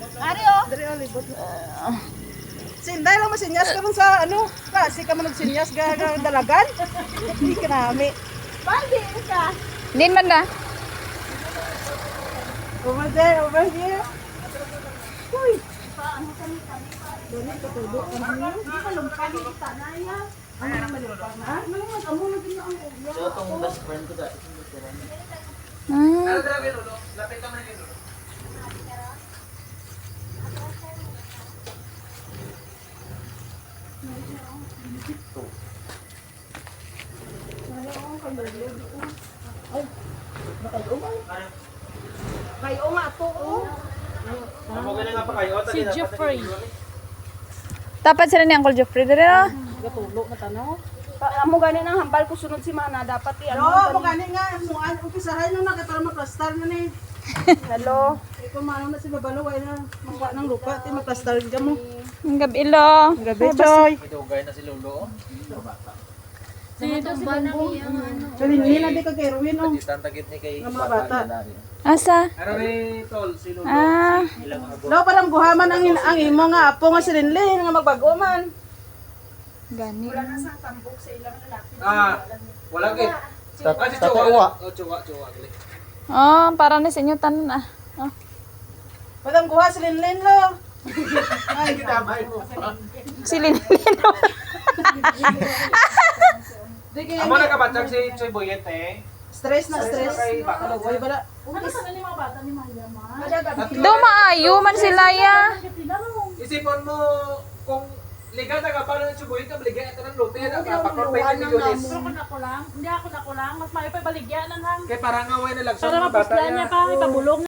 Ari oh. Diri o libot. Sinday lang masinyas ka man sa ano, kasi ka man nagsinyas ga dalagan. Hindi ka nami. Bandi ka. Din man na. Over there, over here. Uy. Hindi ka lumpani kita na ya. So, itong best friend ko dati. Kayo nga to. Si Jeffrey. Dapat sila ni Uncle Jeffrey dere na. Gatulo na tanaw. Amo gani nang hambal ko sunod si Mana dapat Yo, mo gani nga mo umpisahan no na kay para maplastar na ni. Hello. Iko mano na si babalo way na makuha ng lupa ti maplastar gyud mo. Ang gabi lo. Gabi choy. Idugay na si Lolo. Chalin na di ka kay Ruin oh. Distant tagit ni kay Ng mga bata. Asa? Ano ni Tol, si Lolo? Ah, Lo parang guhaman ang imo nga apo nga si Linlin nga magbago man. gani. Ah, wala gid. Ah, si Chua. Oh, Chua. Oh, para na sa inyo tanan ah. Oh. Padang guha si Linlin lo. Ay, kitabay mo. Si Linlin. Di kay Amo na kabatsag si Choy Boyet eh. stress na stress. Kay bata. Way bala. Do maayo man sila ya. Isipon mo kung liga na ka paano si Boyet ka baligyan ito ng lote na kapakor 20 milyones. Hindi ako nakulang. Mas may pa baligyan nang hang. Kay parang away na lang sa Para mga bata mapuslan niya pa, ipabulong.